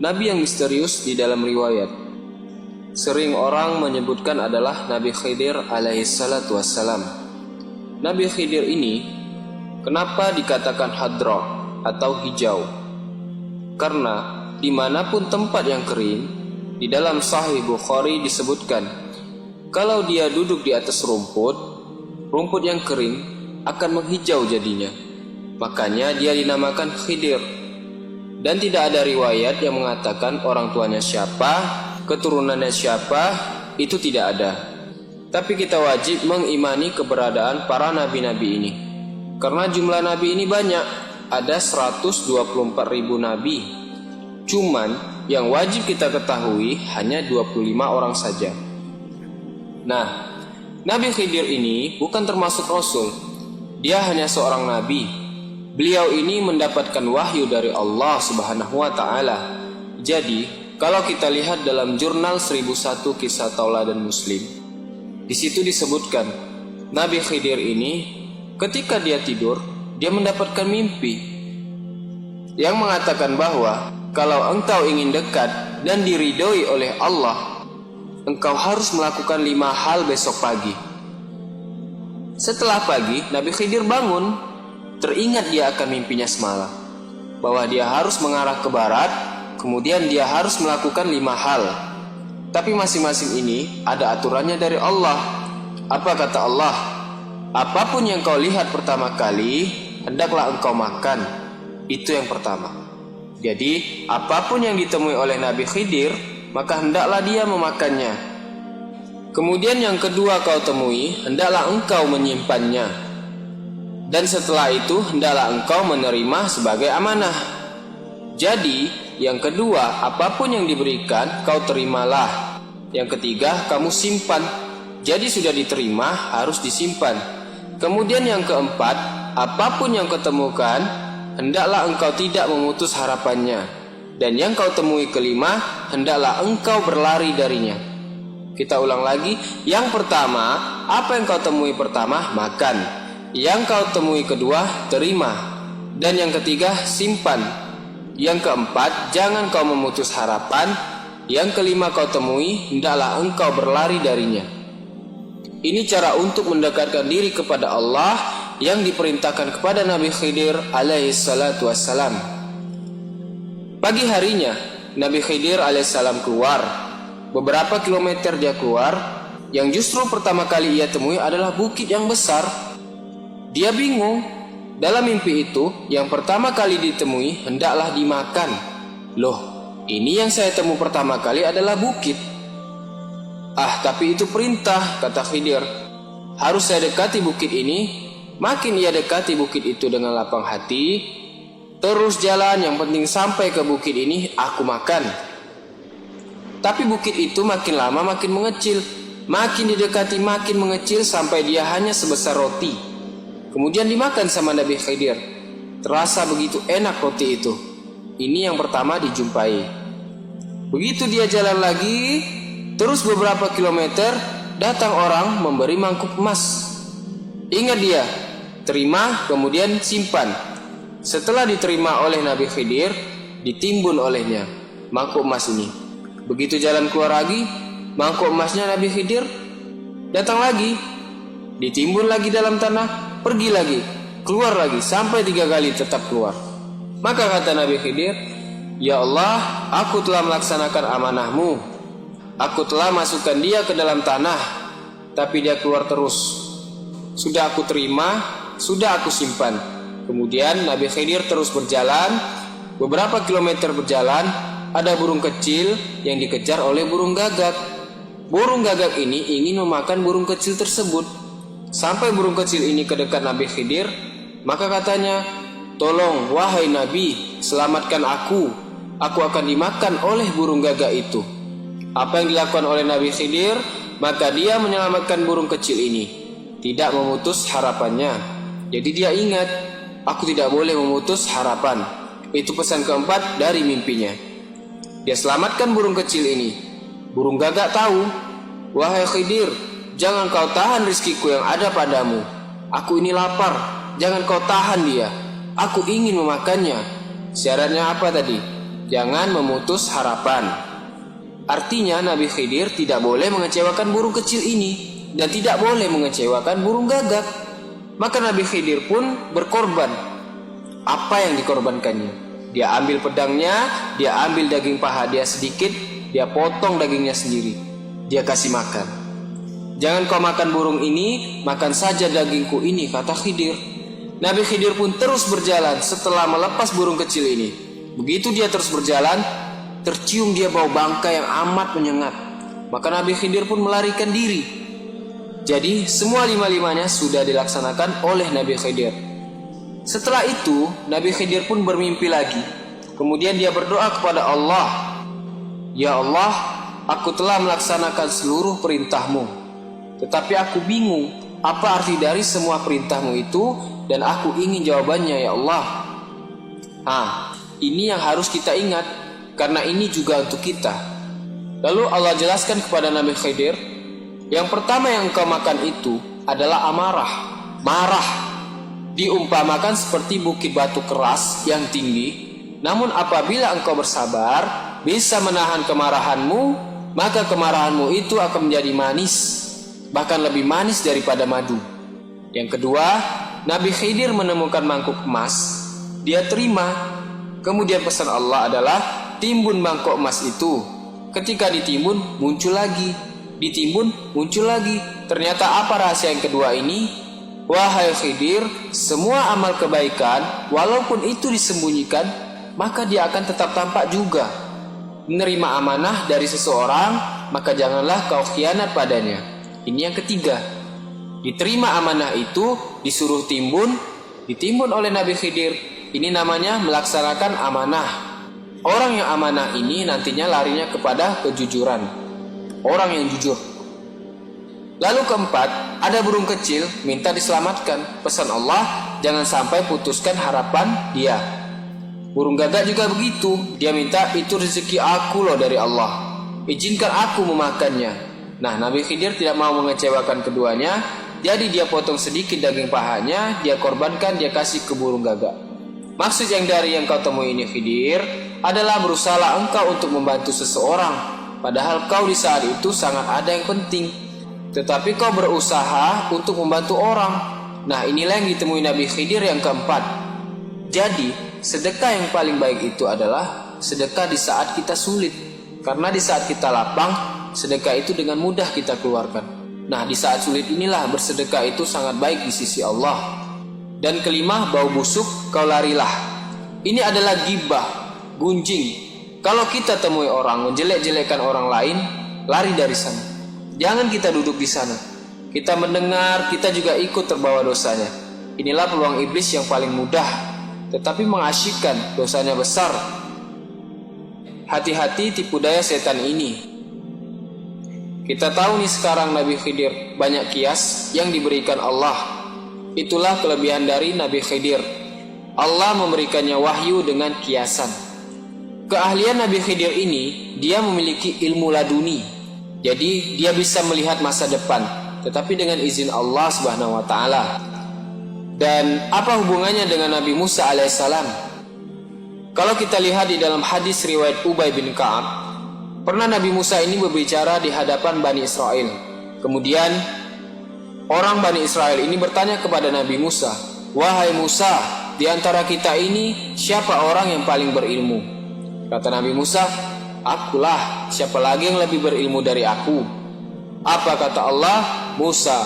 nabi yang misterius di dalam riwayat. Sering orang menyebutkan adalah Nabi Khidir alaihissalatu wassalam. Nabi Khidir ini kenapa dikatakan hadra atau hijau? Karena dimanapun tempat yang kering, di dalam Sahih Bukhari disebutkan, kalau dia duduk di atas rumput yang kering akan menghijau jadinya. Makanya dia dinamakan Khidir. Dan tidak ada riwayat yang mengatakan orang tuanya siapa, keturunannya siapa, itu tidak ada. Tapi kita wajib mengimani keberadaan para nabi-nabi ini. Karena jumlah nabi ini banyak, ada 124.000 nabi. Cuman yang wajib kita ketahui hanya 25 orang saja. Nah, Nabi Khidir ini bukan termasuk Rasul. Dia hanya seorang nabi. Beliau ini mendapatkan wahyu dari Allah Subhanahu wa Ta'ala. Jadi, kalau kita lihat dalam jurnal 1001 Kisah Tauladan Muslim, di situ disebutkan Nabi Khidir ini ketika dia tidur, dia mendapatkan mimpi yang mengatakan bahwa kalau engkau ingin dekat dan diridhoi oleh Allah, engkau harus melakukan 5 hal besok pagi. Setelah pagi, Nabi Khidir bangun, teringat dia akan mimpinya semalam, bahwa dia harus mengarah ke barat, kemudian dia harus melakukan 5 hal. Tapi masing-masing ini ada aturannya dari Allah. Apa kata Allah? Apapun yang kau lihat pertama kali, hendaklah engkau makan. Itu yang pertama. Jadi, apapun yang ditemui oleh Nabi Khidir, maka hendaklah dia memakannya. Kemudian yang kedua kau temui, hendaklah engkau menyimpannya. Dan setelah itu, hendaklah engkau menerima sebagai amanah. Jadi, yang kedua, apapun yang diberikan, kau terimalah. Yang ketiga, kamu simpan. Jadi sudah diterima, harus disimpan. Kemudian yang keempat, apapun yang ketemukan, hendaklah engkau tidak memutus harapannya. Dan yang kau temui kelima, hendaklah engkau berlari darinya. Kita ulang lagi. Yang pertama, apa yang kau temui pertama, makan. Yang kau temui kedua, terima. Dan yang ketiga, simpan. Yang keempat, jangan kau memutus harapan. Yang kelima kau temui, hendaklah engkau berlari darinya. Ini cara untuk mendekatkan diri kepada Allah yang diperintahkan kepada Nabi Khidir alaihissalatu wassalam. Pagi harinya, Nabi Khidir alaihissalam keluar. Beberapa kilometer dia keluar. Yang justru pertama kali ia temui adalah bukit yang besar. Dia bingung. Dalam mimpi itu, yang pertama kali ditemui hendaklah dimakan. Loh, ini yang saya temu pertama kali adalah bukit. Tapi itu perintah, kata Khidir. Harus saya dekati bukit ini. Makin ia dekati bukit itu dengan lapang hati, terus jalan, yang penting sampai ke bukit ini aku makan. Tapi bukit itu makin lama makin mengecil. Makin didekati makin mengecil sampai dia hanya sebesar roti. Kemudian dimakan sama Nabi Khidir. Terasa begitu enak roti itu. Ini yang pertama dijumpai. Begitu dia jalan lagi, terus beberapa kilometer, datang orang memberi mangkuk emas. Ingat dia, terima kemudian simpan. Setelah diterima oleh Nabi Khidir, ditimbun olehnya mangkuk emas ini. Begitu jalan keluar lagi, mangkuk emasnya Nabi Khidir datang lagi, ditimbun lagi dalam tanah. Pergi lagi, keluar lagi, sampai 3 kali tetap keluar. Maka kata Nabi Khidir, ya Allah, aku telah melaksanakan amanahmu. Aku telah masukkan dia ke dalam tanah, tapi dia keluar terus. Sudah aku terima, sudah aku simpan. Kemudian Nabi Khidir terus berjalan. Beberapa kilometer berjalan, ada burung kecil yang dikejar oleh burung gagak. Burung gagak ini ingin memakan burung kecil tersebut. Sampai burung kecil ini ke dekat Nabi Khidir, maka katanya, tolong wahai Nabi, selamatkan aku. Aku akan dimakan oleh burung gagak itu. Apa yang dilakukan oleh Nabi Khidir? Maka dia menyelamatkan burung kecil ini, tidak memutus harapannya. Jadi dia ingat, aku tidak boleh memutus harapan. Itu pesan keempat dari mimpinya. Dia selamatkan burung kecil ini. Burung gagak tahu, wahai Khidir, jangan kau tahan rizkiku yang ada padamu. Aku ini lapar, jangan kau tahan dia. Aku ingin memakannya. Syaratnya apa tadi? jangan memutus harapan. Artinya Nabi Khidir tidak boleh mengecewakan burung kecil ini dan tidak boleh mengecewakan burung gagak. Maka Nabi Khidir pun berkorban. Apa yang dikorbankannya? Dia ambil pedangnya, dia ambil daging paha dia sedikit, dia potong dagingnya sendiri, dia kasih makan. Jangan kau makan burung ini, makan saja dagingku ini, kata Khidir. Nabi Khidir pun terus berjalan setelah melepas burung kecil ini. Begitu dia terus berjalan, tercium dia bau bangkai yang amat menyengat. Maka Nabi Khidir pun melarikan diri. Jadi semua lima-limanya sudah dilaksanakan oleh Nabi Khidir. Setelah itu Nabi Khidir pun bermimpi lagi. Kemudian dia berdoa kepada Allah, "Ya Allah, aku telah melaksanakan seluruh perintahmu, tetapi aku bingung apa arti dari semua perintahmu itu, dan aku ingin jawabannya ya Allah." Ini yang harus kita ingat, karena ini juga untuk kita. Lalu Allah jelaskan kepada Nabi Khidir, yang pertama yang engkau makan itu adalah amarah, marah. Diumpamakan seperti bukit batu keras yang tinggi. Namun apabila engkau bersabar, bisa menahan kemarahanmu, maka kemarahanmu itu akan menjadi manis, bahkan lebih manis daripada madu. Yang kedua, Nabi Khidir menemukan mangkuk emas. Dia terima. Kemudian pesan Allah adalah timbun mangkuk emas itu. Ketika ditimbun, muncul lagi. Ditimbun, muncul lagi. Ternyata apa rahasia yang kedua ini? Wahai Khidir, semua amal kebaikan, walaupun itu disembunyikan, maka dia akan tetap tampak juga. Menerima amanah dari seseorang, maka janganlah kau khianat padanya. Ini yang ketiga. Diterima amanah itu, disuruh timbun, ditimbun oleh Nabi Khidir. Ini namanya melaksanakan amanah. Orang yang amanah ini nantinya larinya kepada kejujuran. Orang yang jujur. Lalu keempat, ada burung kecil minta diselamatkan. Pesan Allah, jangan sampai putuskan harapan dia. Burung gagak juga begitu. Dia minta, itu rezeki aku loh dari Allah, izinkan aku memakannya. Nah, Nabi Khidir tidak mau mengecewakan keduanya. Jadi dia potong sedikit daging pahanya, dia korbankan, dia kasih ke burung gagak. Maksud yang dari yang kau temui ini Khidir adalah berusaha engkau untuk membantu seseorang, padahal kau di saat itu sangat ada yang penting. Tetapi kau berusaha untuk membantu orang. Nah, inilah yang ditemui Nabi Khidir yang keempat. Jadi sedekah yang paling baik itu adalah sedekah di saat kita sulit. Karena di saat kita lapang, sedekah itu dengan mudah kita keluarkan. Nah, di saat sulit inilah bersedekah itu sangat baik di sisi Allah. Dan kelima, bau busuk kau larilah. Ini adalah gibah, gunjing. Kalau kita temui orang menjelek-jelekan orang lain, lari dari sana. Jangan kita duduk di sana. Kita mendengar, kita juga ikut terbawa dosanya. Inilah peluang iblis yang paling mudah, tetapi mengasyikkan, dosanya besar. Hati-hati tipu daya setan ini. Kita tahu nih sekarang Nabi Khidir banyak kias yang diberikan Allah. Itulah kelebihan dari Nabi Khidir. Allah memberikannya wahyu dengan kiasan. Keahlian Nabi Khidir ini, dia memiliki ilmu laduni. Jadi dia bisa melihat masa depan, tetapi dengan izin Allah Subhanahu wa taala. Dan apa hubungannya dengan Nabi Musa alaihissalam? Kalau kita lihat di dalam hadis riwayat Ubay bin Ka'ab, pernah Nabi Musa ini berbicara di hadapan Bani Israel. Kemudian orang Bani Israel ini bertanya kepada Nabi Musa, "Wahai Musa, di antara kita ini siapa orang yang paling berilmu?" Kata Nabi Musa, "Akulah, siapa lagi yang lebih berilmu dari aku?" Apa kata Allah? "Musa,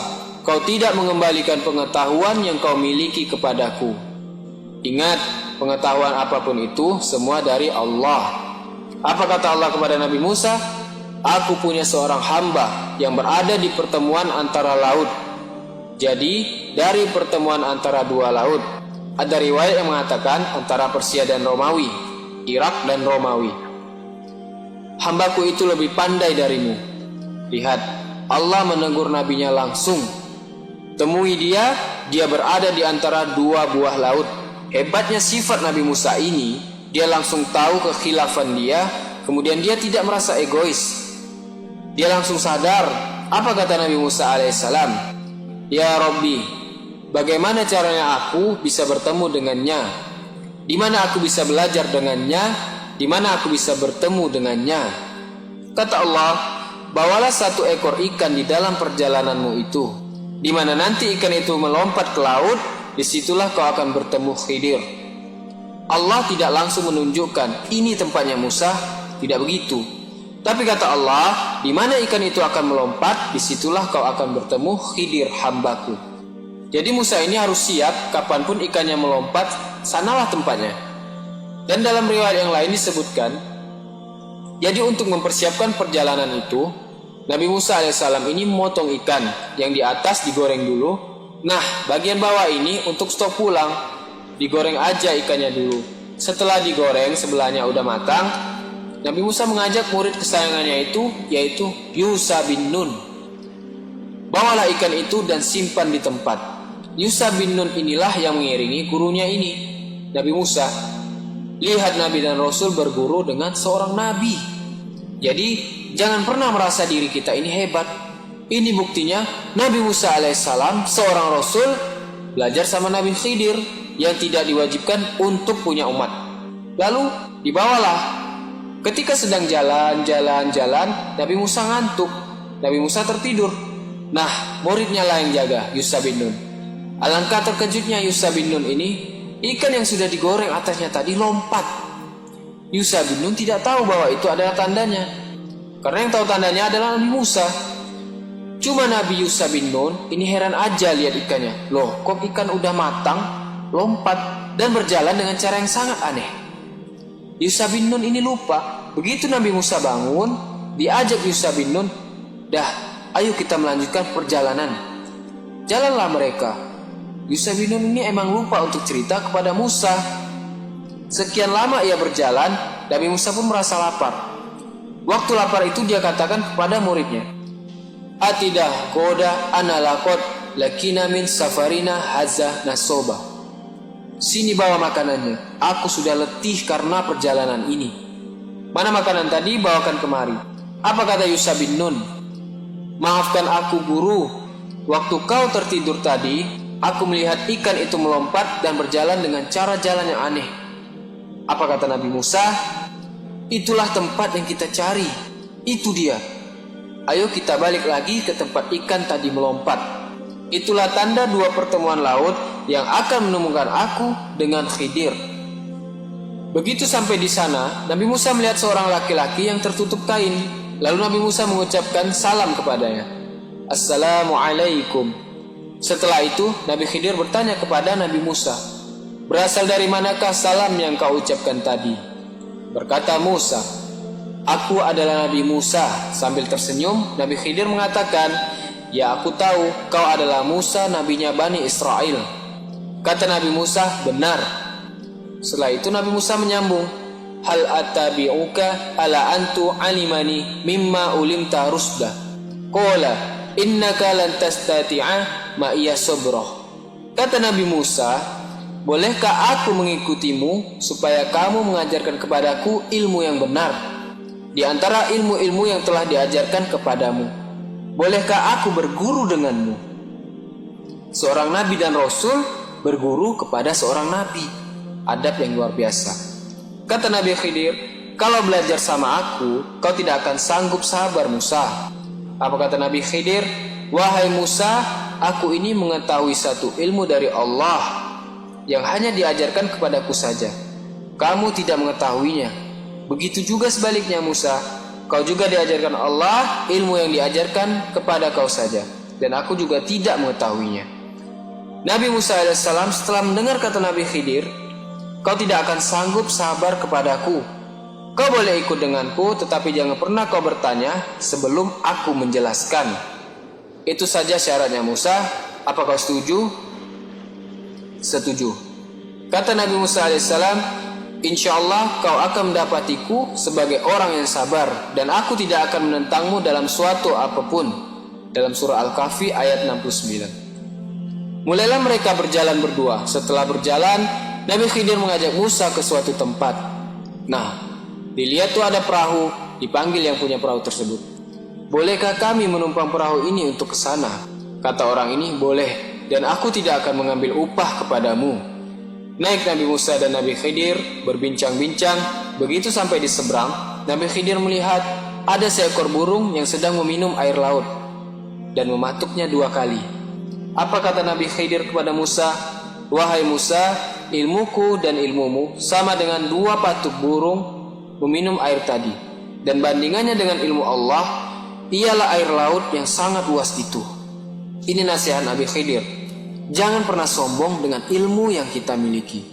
kau tidak mengembalikan pengetahuan yang kau miliki kepadaku." Ingat, pengetahuan apapun itu semua dari Allah. Apa kata Allah kepada Nabi Musa? "Aku punya seorang hamba yang berada di pertemuan antara laut." Jadi dari pertemuan antara dua laut. Ada riwayat yang mengatakan antara Persia dan Romawi, Irak dan Romawi. "Hambaku itu lebih pandai darimu." Lihat, Allah menegur nabinya langsung. Temui dia, dia berada di antara dua buah laut. Hebatnya sifat Nabi Musa ini, dia langsung tahu kekhilafan dia, kemudian dia tidak merasa egois. Dia langsung sadar. Apa kata Nabi Musa alaihissalam? "Ya Rabbi, bagaimana caranya aku bisa bertemu dengannya? Di mana aku bisa belajar dengannya? di mana aku bisa bertemu dengannya. Kata Allah, bawalah 1 ekor ikan di dalam perjalananmu itu, di mana nanti ikan itu melompat ke laut, disitulah kau akan bertemu Khidir. Allah tidak langsung menunjukkan ini tempatnya Musa, tidak begitu. Tapi kata Allah, di mana ikan itu akan melompat, disitulah kau akan bertemu Khidir hambaku. Jadi Musa ini harus siap, kapanpun ikannya melompat, sanalah tempatnya. Dan dalam riwayat yang lain disebutkan, jadi untuk mempersiapkan perjalanan itu, Nabi Musa alaihissalam ini memotong ikan yang di atas digoreng dulu. Nah, bagian bawah ini untuk stok pulang, digoreng aja ikannya dulu. Setelah digoreng, sebelahnya udah matang, Nabi Musa mengajak murid kesayangannya itu, yaitu Yusha bin Nun. Bawalah ikan itu dan simpan di tempat. Yusha bin Nun inilah yang mengiringi gurunya ini, Nabi Musa. Lihat Nabi dan Rasul berguru dengan seorang Nabi. Jadi jangan pernah merasa diri kita ini hebat. Ini buktinya Nabi Musa alaihissalam, seorang Rasul, belajar sama Nabi Khidir yang tidak diwajibkan untuk punya umat. Lalu dibawalah. Ketika sedang jalan, Nabi Musa ngantuk. Nabi Musa tertidur. Nah, muridnya lah yang jaga, Yusha bin Nun. Alangkah terkejutnya Yusha bin Nun ini, ikan yang sudah digoreng atasnya tadi lompat. Yusha bin Nun tidak tahu bahwa itu adalah tandanya, karena yang tahu tandanya adalah Nabi Musa. Cuma Nabi Yusha bin Nun ini heran aja lihat ikannya. Loh, kok ikan udah matang, lompat, dan berjalan dengan cara yang sangat aneh. Yusha bin Nun ini lupa. Begitu Nabi Musa bangun, diajak Yusha bin Nun, dah, ayo kita melanjutkan perjalanan. Jalanlah mereka. Yusha bin Nun ini emang lupa untuk cerita kepada Musa. Sekian lama ia berjalan, Nabi Musa pun merasa lapar. Waktu lapar itu dia katakan kepada muridnya, Atidah koda analakot lakina min safarina hazah nasoba. Sini bawa makanannya, aku sudah letih karena perjalanan ini. Mana makanan tadi? Bawakan kemari. Apa kata Yusha bin Nun? Maafkan aku guru, waktu kau tertidur tadi, aku melihat ikan itu melompat dan berjalan dengan cara jalan yang aneh. Apa kata Nabi Musa? Itulah tempat yang kita cari. Itu dia. Ayo kita balik lagi ke tempat ikan tadi melompat. Itulah tanda 2 pertemuan laut yang akan menemukan aku dengan Khidir. Begitu sampai di sana, Nabi Musa melihat seorang laki-laki yang tertutup kain. Lalu Nabi Musa mengucapkan salam kepadanya. Assalamualaikum. Setelah itu, Nabi Khidir bertanya kepada Nabi Musa, berasal dari manakah salam yang kau ucapkan tadi? Berkata Musa, aku adalah Nabi Musa. Sambil tersenyum, Nabi Khidir mengatakan, ya aku tahu kau adalah Musa, nabinya Bani Israel. Kata Nabi Musa, benar. Setelah itu Nabi Musa menyambung, hal atabi'uka ala antu alimani mimma ulimta rusda. Qala innaka lan tastati'a ma'iya sabroh. Kata Nabi Musa, bolehkah aku mengikutimu supaya kamu mengajarkan kepadaku ilmu yang benar di antara ilmu-ilmu yang telah diajarkan kepadamu? Bolehkah aku berguru denganmu? Seorang nabi dan rasul berguru kepada seorang nabi. Adab yang luar biasa. Kata Nabi Khidir, kalau belajar sama aku, kau tidak akan sanggup sabar Musa. Apa kata Nabi Khidir? Wahai Musa, aku ini mengetahui satu ilmu dari Allah yang hanya diajarkan kepadaku saja. Kamu tidak mengetahuinya. Begitu juga sebaliknya Musa, kau juga diajarkan Allah ilmu yang diajarkan kepada kau saja, dan aku juga tidak mengetahuinya. Nabi Musa alaihissalam setelah mendengar kata Nabi Khidir, kau tidak akan sanggup sabar kepadaku. Kau boleh ikut denganku, tetapi jangan pernah kau bertanya sebelum aku menjelaskan. Itu saja syaratnya Musa. Apa kau setuju? Setuju. Kata Nabi Musa alaihissalam, InsyaAllah kau akan mendapatiku sebagai orang yang sabar, dan aku tidak akan menentangmu dalam suatu apapun. Dalam surah Al-Kahfi ayat 69. Mulailah mereka berjalan berdua. Setelah berjalan, Nabi Khidir mengajak Musa ke suatu tempat. Nah, dilihat tuh ada perahu. Dipanggil yang punya perahu tersebut. Bolehkah kami menumpang perahu ini untuk ke sana? Kata orang ini, boleh, dan aku tidak akan mengambil upah kepadamu. Naik Nabi Musa dan Nabi Khidir berbincang-bincang. Begitu sampai di seberang, Nabi Khidir melihat ada seekor burung yang sedang meminum air laut dan mematuknya 2 kali. Apa kata Nabi Khidir kepada Musa? Wahai Musa, ilmuku dan ilmumu sama dengan 2 patuk burung meminum air tadi, dan bandingannya dengan ilmu Allah ialah air laut yang sangat luas itu. Ini nasihat Nabi Khidir. Jangan pernah sombong dengan ilmu yang kita miliki.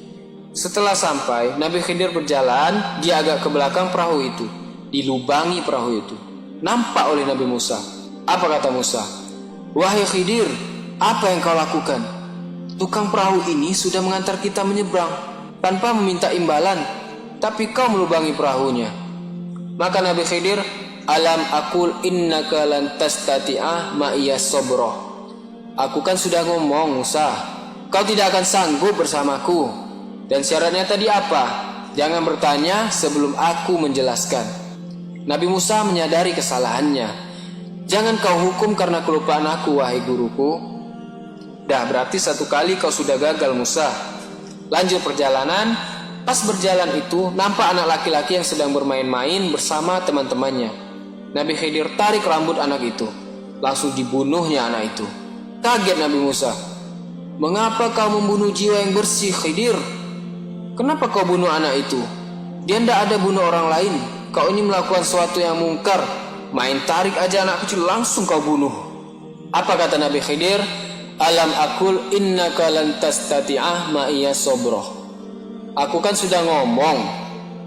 Setelah sampai, Nabi Khidir berjalan, dia agak ke belakang perahu itu, dilubangi perahu itu. Nampak oleh Nabi Musa. Apa kata Musa? Wahai Khidir, apa yang kau lakukan? Tukang perahu ini sudah mengantar kita menyeberang tanpa meminta imbalan, tapi kau melubangi perahunya. Maka Nabi Khidir, alam aqul innaka lan tastati'a ma'iya sabra. Aku kan sudah ngomong Musa, kau tidak akan sanggup bersamaku. Dan syaratnya tadi apa? Jangan bertanya sebelum aku menjelaskan. Nabi Musa menyadari kesalahannya. Jangan kau hukum karena kelupaan aku, wahai guruku. Dah berarti 1 kali kau sudah gagal, Musa. Lanjut perjalanan. Pas berjalan itu, nampak anak laki-laki yang sedang bermain-main bersama teman-temannya. Nabi Khidir tarik rambut anak itu. Langsung dibunuhnya anak itu. Kaget Nabi Musa. Mengapa kau membunuh jiwa yang bersih, Khidir? Kenapa kau bunuh anak itu? Dia tidak ada bunuh orang lain. Kau ini melakukan sesuatu yang mungkar. Main tarik aja anak kecil langsung kau bunuh. Apa kata Nabi Khidir? Alam aqul innaka lan tastati'ah ma'iya sabra. Aku kan sudah ngomong,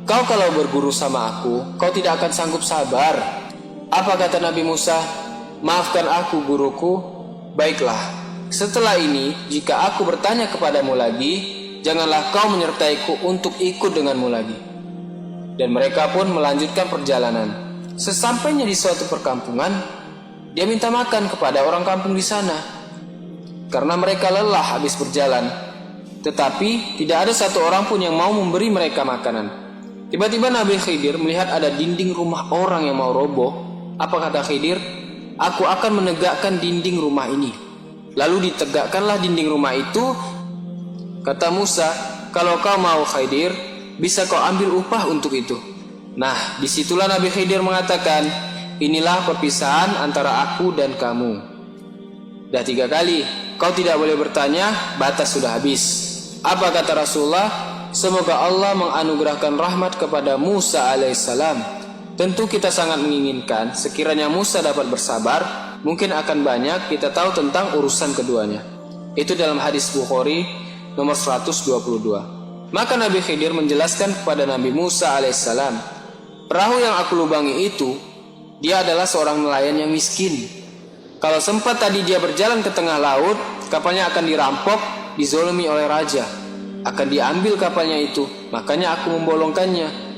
kau kalau berguru sama aku, kau tidak akan sanggup sabar. Apa kata Nabi Musa? Maafkan aku, guruku. Baiklah, setelah ini jika aku bertanya kepadamu lagi, janganlah kau menyertaiku untuk ikut denganmu lagi. Dan mereka pun melanjutkan perjalanan. Sesampainya di suatu perkampungan, dia minta makan kepada orang kampung di sana. Karena mereka lelah habis berjalan. Tetapi tidak ada satu orang pun yang mau memberi mereka makanan. Tiba-tiba Nabi Khidir melihat ada dinding rumah orang yang mau roboh. Apa kata Khidir? Aku akan menegakkan dinding rumah ini. Lalu ditegakkanlah dinding rumah itu. Kata Musa, kalau kau mau Khidir, bisa kau ambil upah untuk itu. Nah, disitulah Nabi Khidir mengatakan, inilah perpisahan antara aku dan kamu. Dah 3 kali, kau tidak boleh bertanya, batas sudah habis. Apa kata Rasulullah? Semoga Allah menganugerahkan rahmat kepada Musa alaihissalam. Tentu kita sangat menginginkan sekiranya Musa dapat bersabar, mungkin akan banyak kita tahu tentang urusan keduanya. Itu dalam hadis Bukhari nomor 122. Maka Nabi Khidir menjelaskan kepada Nabi Musa alaihissalam, perahu yang aku lubangi itu, dia adalah seorang nelayan yang miskin. Kalau sempat tadi dia berjalan ke tengah laut, kapalnya akan dirampok, dizolimi oleh raja. Akan diambil kapalnya itu, makanya aku membolongkannya.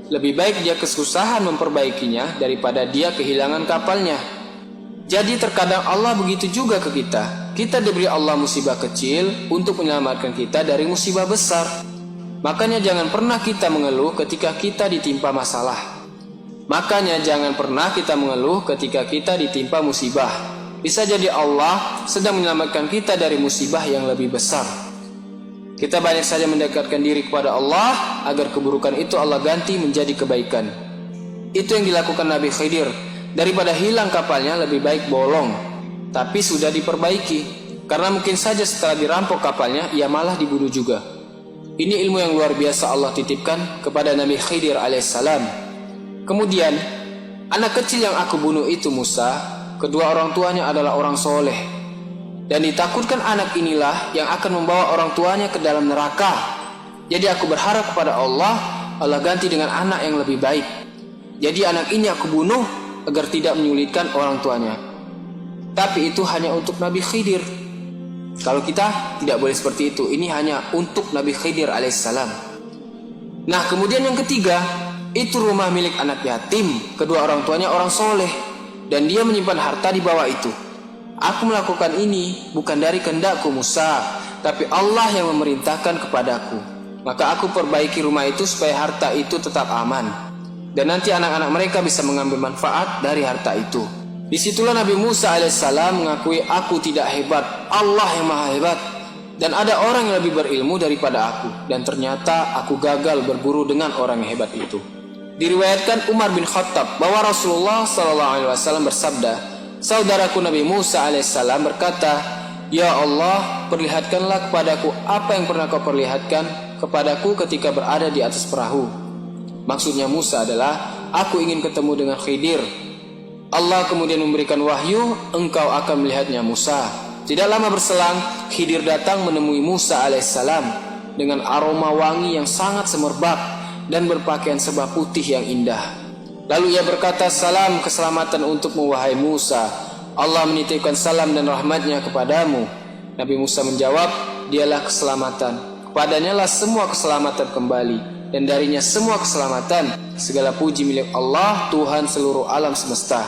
Lebih baik dia kesusahan memperbaikinya daripada dia kehilangan kapalnya. Jadi terkadang Allah begitu juga ke kita. Kita diberi Allah musibah kecil untuk menyelamatkan kita dari musibah besar. Makanya jangan pernah kita mengeluh ketika kita ditimpa masalah. Makanya jangan pernah kita mengeluh ketika kita ditimpa musibah. Bisa jadi Allah sedang menyelamatkan kita dari musibah yang lebih besar. Kita banyak saja mendekatkan diri kepada Allah agar keburukan itu Allah ganti menjadi kebaikan. Itu yang dilakukan Nabi Khidir. Daripada hilang kapalnya lebih baik bolong, tapi sudah diperbaiki. Karena mungkin saja setelah dirampok kapalnya ia malah dibunuh juga. Ini ilmu yang luar biasa Allah titipkan kepada Nabi Khidir alaihissalam. Kemudian anak kecil yang aku bunuh itu Musa, kedua orang tuanya adalah orang soleh. Dan ditakutkan anak inilah yang akan membawa orang tuanya ke dalam neraka. Jadi aku berharap kepada Allah, Allah ganti dengan anak yang lebih baik. Jadi anak ini aku bunuh agar tidak menyulitkan orang tuanya. Tapi itu hanya untuk Nabi Khidir. Kalau kita tidak boleh seperti itu. Ini hanya untuk Nabi Khidir alaihissalam. Nah kemudian yang ketiga, itu rumah milik anak yatim. Kedua orang tuanya orang soleh, dan dia menyimpan harta di bawah itu. Aku melakukan ini bukan dari kehendakku Musa, tapi Allah yang memerintahkan kepadaku. Maka aku perbaiki rumah itu supaya harta itu tetap aman, dan nanti anak-anak mereka bisa mengambil manfaat dari harta itu. Disitulah Nabi Musa alaihissalam mengakui, aku tidak hebat, Allah yang maha hebat. Dan ada orang yang lebih berilmu daripada aku, dan ternyata aku gagal berguru dengan orang yang hebat itu. Diriwayatkan Umar bin Khattab bahwa Rasulullah SAW bersabda, saudaraku Nabi Musa alaihissalam berkata, ya Allah, perlihatkanlah kepadaku apa yang pernah kau perlihatkan kepadaku ketika berada di atas perahu. Maksudnya Musa adalah, aku ingin ketemu dengan Khidir. Allah kemudian memberikan wahyu, engkau akan melihatnya Musa. Tidak lama berselang, Khidir datang menemui Musa alaihissalam dengan aroma wangi yang sangat semerbak dan berpakaian sebah putih yang indah. Lalu ia berkata, salam keselamatan untukmu wahai Musa. Allah menitipkan salam dan rahmatnya kepadamu. Nabi Musa menjawab, dialah keselamatan. Kepadanya lah semua keselamatan kembali, dan darinya semua keselamatan. Segala puji milik Allah, Tuhan seluruh alam semesta.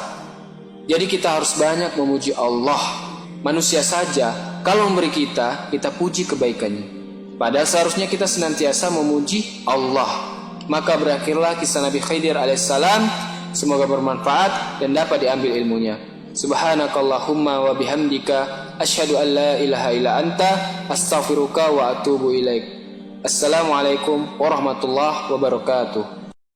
Jadi kita harus banyak memuji Allah. Manusia saja kalau memberi kita puji kebaikannya. Padahal seharusnya kita senantiasa memuji Allah. Maka berakhirlah kisah Nabi Khidir alaihissalam. Semoga bermanfaat dan dapat diambil ilmunya. Subhanakallahumma wa bihamdika asyhadu an la ilaha illa anta astaghfiruka wa atubu ilaik. Assalamualaikum warahmatullahi wabarakatuh.